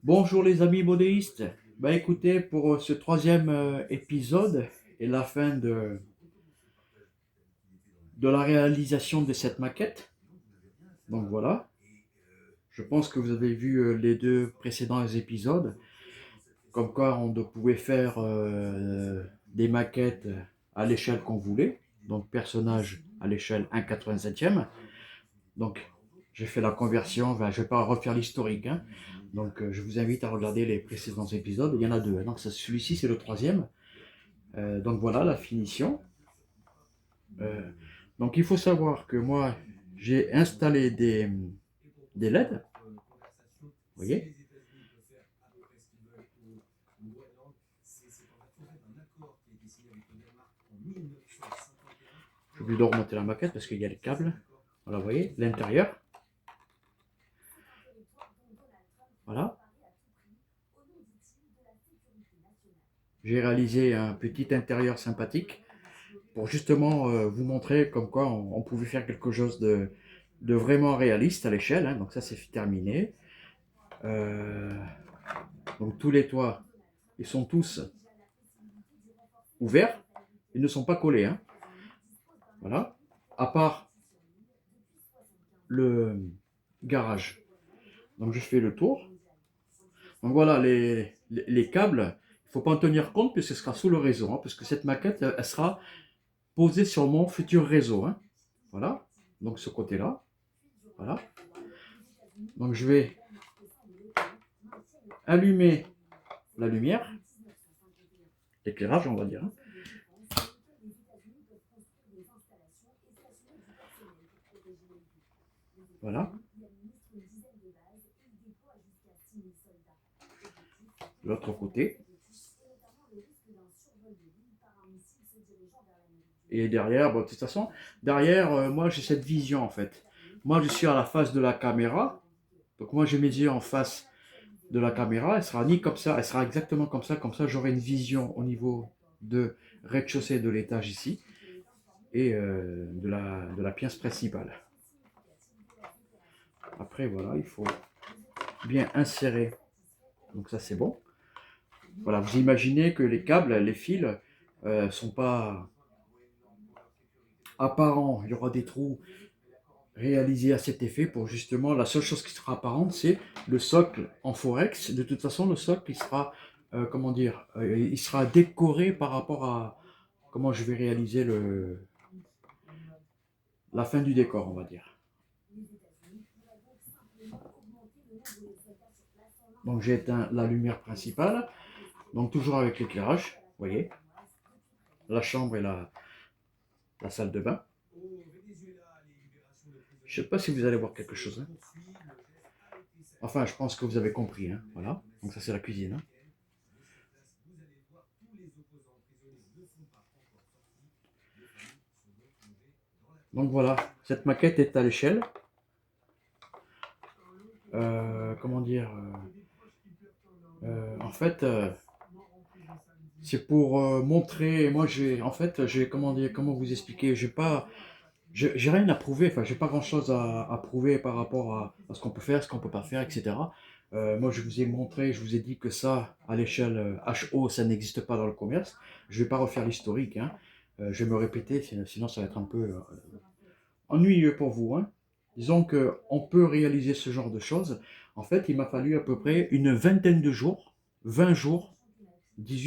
Bonjour les amis modéistes. Bah écoutez, pour ce troisième épisode et la fin de la réalisation de cette maquette. Donc voilà, je pense que vous avez vu les deux précédents épisodes, comme quoi on pouvait faire des maquettes à l'échelle qu'on voulait, donc personnage à l'échelle 1/87e. Donc j'ai fait la conversion, je ne vais pas refaire l'historique, hein. Donc je vous invite à regarder les précédents épisodes, il y en a deux, hein. Donc celui-ci c'est le troisième. Donc voilà la finition. Euh, donc il faut savoir que moi j'ai installé des LED, vous voyez. J'ai oublié de remonter la maquette parce qu'il y a les câbles. Voilà, vous voyez, l'intérieur. Voilà. J'ai réalisé un petit intérieur sympathique pour justement vous montrer comme quoi on pouvait faire quelque chose de vraiment réaliste à l'échelle, hein. Donc ça c'est terminé. Donc tous les toits, ils sont tous ouverts, ils ne sont pas collés, hein. Voilà, à part le garage. Donc je fais le tour. Donc voilà, les câbles, il ne faut pas en tenir compte puisque ce sera sous le réseau, hein, parce que cette maquette, elle sera posée sur mon futur réseau, hein. Voilà, donc ce côté-là. Voilà. Donc je vais allumer la lumière, l'éclairage on va dire, hein. Voilà. L'autre côté. Et derrière, bon, de toute façon, derrière, moi j'ai cette vision en fait. Moi je suis à la face de la caméra. Donc moi j'ai mes yeux en face de la caméra. Elle sera ni comme ça, elle sera exactement comme ça. Comme ça j'aurai une vision au niveau de rez-de-chaussée de l'étage ici. Et de la pièce principale. Après voilà, il faut bien insérer. Donc ça c'est bon. Voilà, vous imaginez que les câbles, les fils sont pas apparents. Il y aura des trous réalisés à cet effet pour justement, la seule chose qui sera apparente, c'est le socle en forex. De toute façon, le socle, il sera, comment dire, il sera décoré par rapport à comment je vais réaliser la fin du décor, on va dire. Donc j'ai éteint la lumière principale, donc toujours avec l'éclairage, vous voyez, la chambre et la salle de bain. Je ne sais pas si vous allez voir quelque chose, hein. Enfin, je pense que vous avez compris, hein. Voilà, donc ça c'est la cuisine, hein. Donc voilà, cette maquette est à l'échelle. Comment dire, en fait, c'est pour montrer. Moi, j'ai comment vous expliquer, j'ai rien à prouver. Enfin, j'ai pas grand-chose à prouver par rapport à ce qu'on peut faire, ce qu'on peut pas faire, etc. Moi, je vous ai montré, je vous ai dit que ça, à l'échelle HO, ça n'existe pas dans le commerce. Je vais pas refaire l'historique, hein. Je vais me répéter, sinon ça va être un peu ennuyeux pour vous, hein. Disons qu'on peut réaliser ce genre de choses. En fait, il m'a fallu à peu près une vingtaine de jours, 20 jours,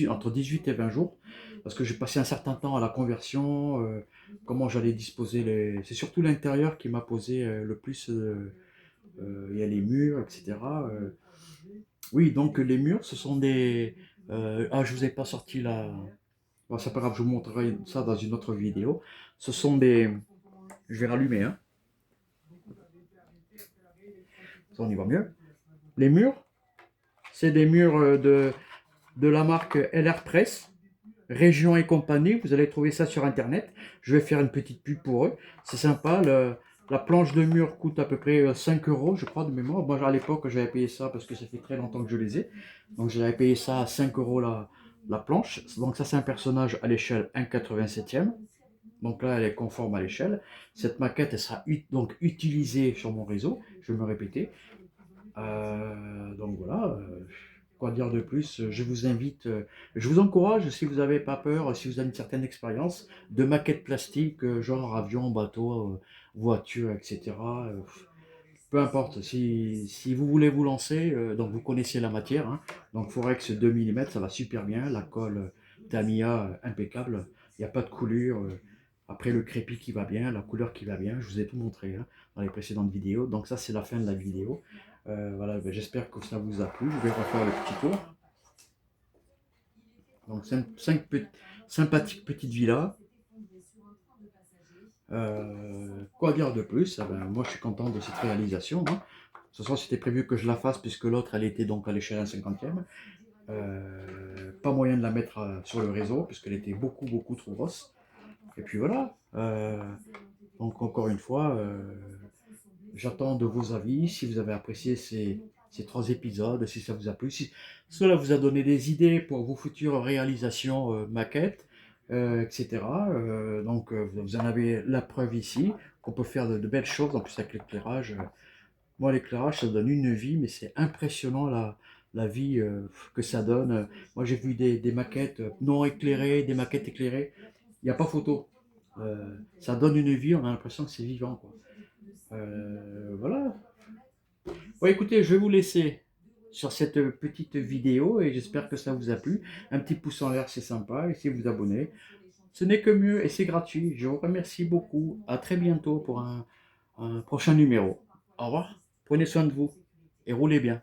entre 18 et 20 jours, parce que j'ai passé un certain temps à la conversion, comment j'allais disposer les. C'est surtout l'intérieur qui m'a posé le plus. Il y a les murs, etc. Oui, donc les murs, ce sont des. Ah, je vous ai pas sorti la. Bon, c'est pas grave, je vous montrerai ça dans une autre vidéo. Ce sont des. Je vais rallumer, hein. Ça, on y voit mieux. Les murs, c'est des murs de la marque LR Press, Région et compagnie. Vous allez trouver ça sur internet. Je vais faire une petite pub pour eux. C'est sympa. La planche de mur coûte à peu près 5 euros, je crois, de mémoire. Moi, à l'époque, j'avais payé ça parce que ça fait très longtemps que je les ai. Donc, j'avais payé ça à 5 euros la planche. Donc, ça, c'est un personnage à l'échelle 1/87e. Donc là, elle est conforme à l'échelle. Cette maquette, elle sera donc utilisée sur mon réseau. Je vais me répéter. Donc voilà, quoi dire de plus? Je vous invite, je vous encourage, si vous n'avez pas peur, si vous avez une certaine expérience, de maquettes plastiques, genre avion, bateau, voiture, etc. Peu importe, si vous voulez vous lancer, donc vous connaissez la matière, hein, donc Forex 2 mm, ça va super bien, la colle Tamiya impeccable, il n'y a pas de coulure, après le crépi qui va bien, la couleur qui va bien, je vous ai tout montré hein, dans les précédentes vidéos, donc ça c'est la fin de la vidéo. Voilà, ben, j'espère que ça vous a plu, je vais refaire le petit tour. Donc 5 sympathiques petites villas. Quoi dire de plus? Eh ben, moi je suis content de cette réalisation, hein. De toute façon, c'était prévu que je la fasse puisque l'autre elle était donc à l'échelle 1/50. Pas moyen de la mettre sur le réseau puisqu'elle était beaucoup trop grosse. Et puis voilà. Donc encore une fois, j'attends de vos avis si vous avez apprécié ces 3 épisodes, si ça vous a plu, si cela vous a donné des idées pour vos futures réalisations maquettes, etc. Donc vous en avez la preuve ici qu'on peut faire de belles choses en plus avec l'éclairage. Moi, l'éclairage, ça donne une vie, mais c'est impressionnant la vie que ça donne. Moi, j'ai vu des maquettes non éclairées, des maquettes éclairées. Il n'y a pas photo. Ça donne une vie, on a l'impression que c'est vivant, quoi. Voilà. Bon, écoutez, je vais vous laisser sur cette petite vidéo et j'espère que ça vous a plu. Un petit pouce en l'air, c'est sympa. Et si vous vous abonnez, ce n'est que mieux et c'est gratuit. Je vous remercie beaucoup. À très bientôt pour un prochain numéro. Au revoir. Prenez soin de vous et roulez bien.